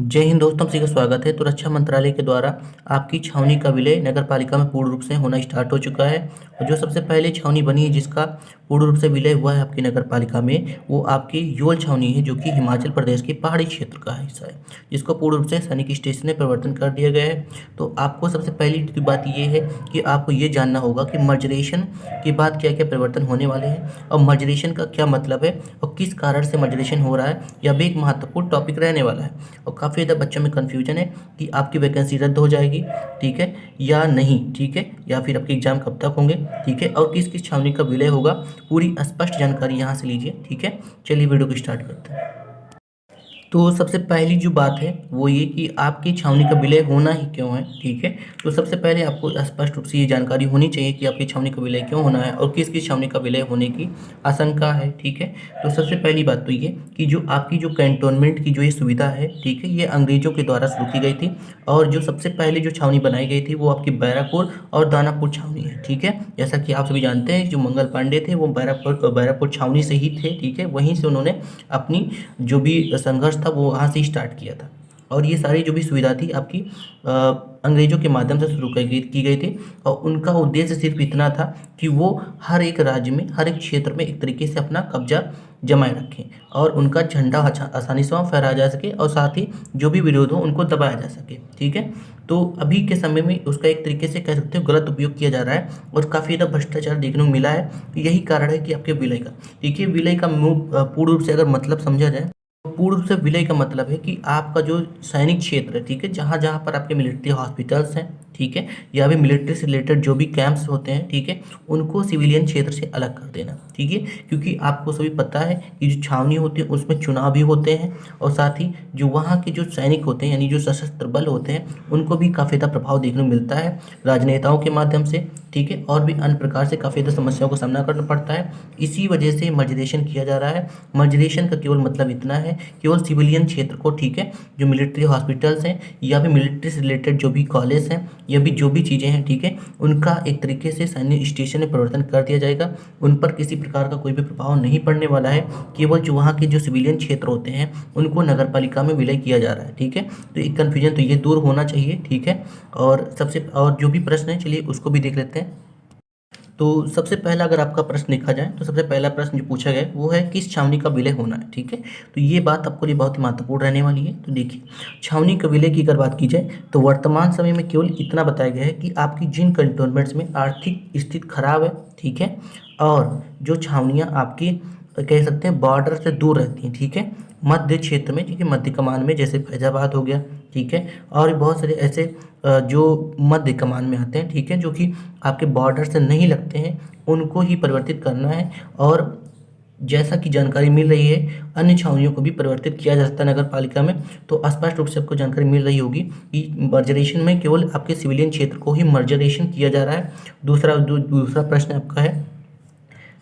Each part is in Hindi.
जय हिंद दोस्तों, सभी का स्वागत है। तो रक्षा मंत्रालय के द्वारा आपकी छावनी का विलय नगर पालिका में पूर्ण रूप से होना स्टार्ट हो चुका है। और जो सबसे पहले छावनी बनी है जिसका पूर्ण रूप से विलय हुआ है आपकी नगर पालिका में, वो आपकी योल छावनी है, जो कि हिमाचल प्रदेश के पहाड़ी क्षेत्र का हिस्सा है, जिसको पूर्ण रूप से सैनिक स्टेशन में परिवर्तन कर दिया गया है। तो आपको सबसे पहली बात ये है कि आपको ये जानना होगा कि मर्जरेशन के बाद क्या क्या परिवर्तन होने वाले हैं, और मर्जरेशन का क्या मतलब है, और किस कारण से मर्जरेशन हो रहा है। यह भी एक महत्वपूर्ण टॉपिक रहने वाला है। और काफ़ी ज़्यादा बच्चों में कन्फ्यूजन है कि आपकी वैकेंसी रद्द हो जाएगी, ठीक है, या नहीं, ठीक है, या फिर आपके एग्ज़ाम कब तक होंगे, ठीक है, और किस किस छावनी का विलय होगा। पूरी स्पष्ट जानकारी यहाँ से लीजिए, ठीक है। चलिए वीडियो को स्टार्ट करते हैं। तो सबसे पहली जो बात है वो ये कि आपकी छावनी का विलय होना ही क्यों है, ठीक है। तो सबसे पहले आपको स्पष्ट रूप से ये जानकारी होनी चाहिए कि आपकी छावनी का विलय क्यों होना है और किस किस छावनी का विलय होने की आशंका है, ठीक है। तो सबसे पहली बात तो ये कि जो आपकी जो कैंटोनमेंट की जो ये सुविधा है, ठीक है, ये अंग्रेजों के द्वारा शुरू की गई थी। और जो सबसे पहले जो छावनी बनाई गई थी वो आपकी बैरापुर और दानापुर छावनी है, ठीक है। जैसा कि आप सभी जानते हैं, जो मंगल पांडे थे वो बैरापुर छावनी से ही थे, ठीक है। वहीं से उन्होंने अपनी जो भी संघर्ष था वो वहाँ से स्टार्ट किया था। और ये सारी जो भी सुविधा थी आपकी अंग्रेजों के माध्यम से शुरू की गई थी। और उनका उद्देश्य सिर्फ इतना था कि वो हर एक राज्य में, हर एक क्षेत्र में एक तरीके से अपना कब्जा जमाए रखें और उनका झंडा आसानी से वहाँ फहराया जा सके, और साथ ही जो भी विरोध हो उनको दबाया जा सके, ठीक है। तो अभी के समय में उसका एक तरीके से कह सकते हो गलत उपयोग किया जा रहा है और काफ़ी ज़्यादा भ्रष्टाचार देखने को मिला है। तो यही कारण है कि आपके विलय का, देखिए, विलय का पूर्ण रूप से अगर मतलब समझा जाए, पूर्ण रूप से विलय का मतलब है कि आपका जो सैनिक क्षेत्र है, ठीक है, जहाँ जहाँ पर आपके मिलिट्री हॉस्पिटल्स हैं, ठीक है, या भी मिलिट्री से रिलेटेड जो भी कैंप्स होते हैं, ठीक है, उनको सिविलियन क्षेत्र से अलग कर देना, ठीक है। क्योंकि आपको सभी पता है कि जो छावनी होती है उसमें चुनाव भी होते हैं, और साथ ही जो वहाँ के जो सैनिक होते हैं, यानी जो सशस्त्र बल होते हैं, उनको भी काफ़ी ज़्यादा प्रभाव देखने को मिलता है राजनेताओं के माध्यम से, ठीक है, और भी अन्य प्रकार से काफ़ी ज़्यादा समस्याओं का सामना करना पड़ता है। इसी वजह से मर्जरेशन किया जा रहा है। मर्जरेशन का केवल मतलब इतना है, केवल सिविलियन क्षेत्र को, ठीक है, जो मिलिट्री हॉस्पिटल्स हैं या फिर मिलिट्री से रिलेटेड जो भी कॉलेज हैं या भी जो भी चीज़ें हैं, ठीक है, उनका एक तरीके से सैन्य स्टेशन में परिवर्तन कर दिया जाएगा। उन पर किसी प्रकार का कोई भी प्रभाव नहीं पड़ने वाला है। केवल जो वहाँ के जो सिविलियन क्षेत्र होते हैं उनको नगर पालिका में विलय किया जा रहा है, ठीक है। तो एक कन्फ्यूजन तो ये दूर होना चाहिए, ठीक है। और जो भी प्रश्न है, चलिए उसको भी देख लेते हैं। तो सबसे पहला अगर आपका प्रश्न देखा जाए तो सबसे पहला प्रश्न जो पूछा गया है वो है किस छावनी का विलय होना है, ठीक है। तो ये बात आपके लिए बहुत ही महत्वपूर्ण रहने वाली है। तो देखिए, छावनी के विलय की अगर बात की जाए तो वर्तमान समय में केवल इतना बताया गया है कि आपकी जिन कंटोनमेंट्स में आर्थिक स्थिति खराब है, ठीक है, और जो छावनियाँ आपकी कह सकते हैं बॉर्डर से दूर रहती हैं, ठीक है, मध्य क्षेत्र में, ठीक है, मध्य कमान में, जैसे फैजाबाद हो गया, ठीक है, और भी बहुत सारे ऐसे जो मध्य कमान में आते हैं, ठीक है, जो कि आपके बॉर्डर से नहीं लगते हैं, उनको ही परिवर्तित करना है। और जैसा कि जानकारी मिल रही है, अन्य छावनियों को भी परिवर्तित किया जा सकता है नगर पालिका में। तो स्पष्ट रूप से आपको जानकारी मिल रही होगी कि मर्जरेशन में केवल आपके सिविलियन क्षेत्र को ही मर्जरेशन किया जा रहा है। दूसरा प्रश्न आपका है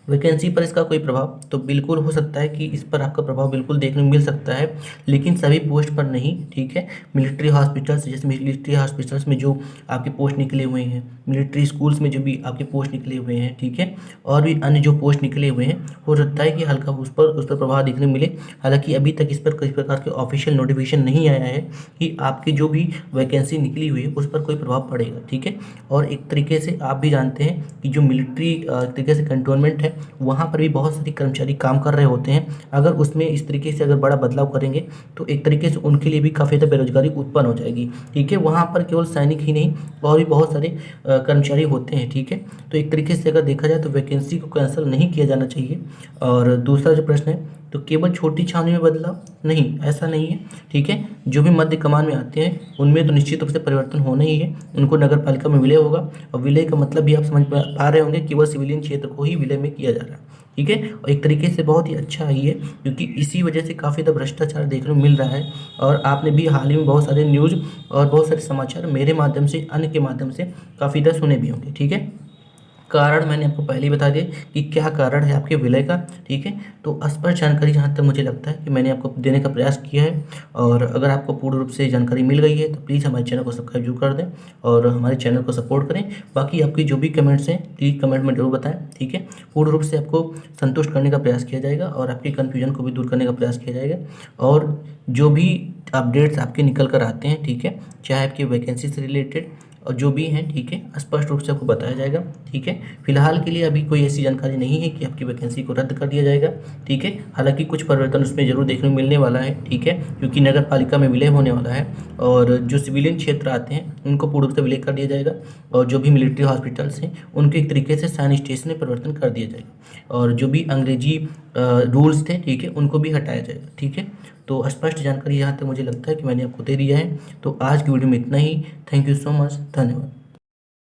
वैकेंसी पर इसका कोई प्रभाव, तो बिल्कुल हो सकता है कि इस पर आपका प्रभाव बिल्कुल देखने को मिल सकता है, लेकिन सभी पोस्ट पर नहीं, ठीक है। मिलिट्री हॉस्पिटल्स, जैसे मिलिट्री हॉस्पिटल्स में जो आपके पोस्ट निकले हुए हैं, मिलिट्री स्कूल्स में जो भी आपके पोस्ट निकले हुए हैं, ठीक है, और भी अन्य जो पोस्ट निकले हुए हैं, हो सकता है कि हल्का उस पर प्रभाव देखने को मिले। हालांकि अभी तक इस पर किसी प्रकार के ऑफिशियल नोटिफिकेशन नहीं आया है कि आपकी जो भी वैकेंसी निकली हुई है उस पर कोई प्रभाव पड़ेगा, ठीक है। और एक तरीके से आप भी जानते हैं कि जो मिलिट्री तरीके से कंटोनमेंट है, वहाँ पर भी बहुत सारे कर्मचारी काम कर रहे होते हैं। अगर उसमें इस तरीके से अगर बड़ा बदलाव करेंगे तो एक तरीके से उनके लिए भी काफ़ी ज़्यादा बेरोजगारी उत्पन्न हो जाएगी, ठीक है। वहाँ पर केवल सैनिक ही नहीं और भी बहुत सारे कर्मचारी होते हैं, ठीक है। तो एक तरीके से अगर देखा जाए तो वैकेंसी को कैंसिल नहीं किया जाना चाहिए। और दूसरा जो प्रश्न है, तो केवल छोटी छावनी में बदलाव, नहीं, ऐसा नहीं है, ठीक है। जो भी मध्य कमान में आते हैं उनमें तो निश्चित रूप से परिवर्तन होना ही है, उनको नगर पालिका में विलय होगा। और विलय का मतलब भी आप समझ पा रहे होंगे, केवल सिविलियन क्षेत्र को ही विलय में किया जा रहा है, ठीक है। और एक तरीके से बहुत ही अच्छा है ये, क्योंकि इसी वजह से काफ़ी ज़्यादा भ्रष्टाचार देखने को मिल रहा है। और आपने भी हाल ही में बहुत सारे न्यूज़ और बहुत सारे समाचार मेरे माध्यम से, अन्य के माध्यम से काफ़ी ज़्यादा सुने भी होंगे, ठीक है। कारण मैंने आपको पहले ही बता दिया कि क्या कारण है आपके विलय का, ठीक है। तो स्पष्ट जानकारी जहाँ तक मुझे लगता है कि मैंने आपको देने का प्रयास किया है। और अगर आपको पूर्ण रूप से जानकारी मिल गई है तो प्लीज़ हमारे चैनल को सब्सक्राइब जरूर कर दें और हमारे चैनल को सपोर्ट करें। बाकी आपकी जो भी कमेंट्स हैं प्लीज़ कमेंट में जरूर बताएं, ठीक है। पूर्ण रूप से आपको संतुष्ट करने का प्रयास किया जाएगा और आपकी कन्फ्यूजन को भी दूर करने का प्रयास किया जाएगा। और जो भी अपडेट्स आपके निकल कर आते हैं, ठीक है, चाहे आपकी वैकेंसी से रिलेटेड और जो भी हैं, ठीक है, स्पष्ट रूप से आपको बताया जाएगा, ठीक है। फिलहाल के लिए अभी कोई ऐसी जानकारी नहीं है कि आपकी वैकेंसी को रद्द कर दिया जाएगा, ठीक है। हालांकि कुछ परिवर्तन उसमें जरूर देखने को मिलने वाला है, ठीक है, क्योंकि नगर पालिका में विलय होने वाला है और जो सिविलियन क्षेत्र आते हैं उनको पूर्ण रूप से विलय कर दिया जाएगा और जो भी मिलिट्री हॉस्पिटल्स हैं उनको एक तरीके से सैनिटेशन में परिवर्तन कर दिया जाएगा और जो भी अंग्रेजी रूल्स थे, ठीक है, उनको भी हटाया जाएगा, ठीक है। तो स्पष्ट जानकारी यहाँ तक मुझे लगता है कि मैंने आपको दे दिया है। तो आज की वीडियो में इतना ही। थैंक यू सो मच, धन्यवाद।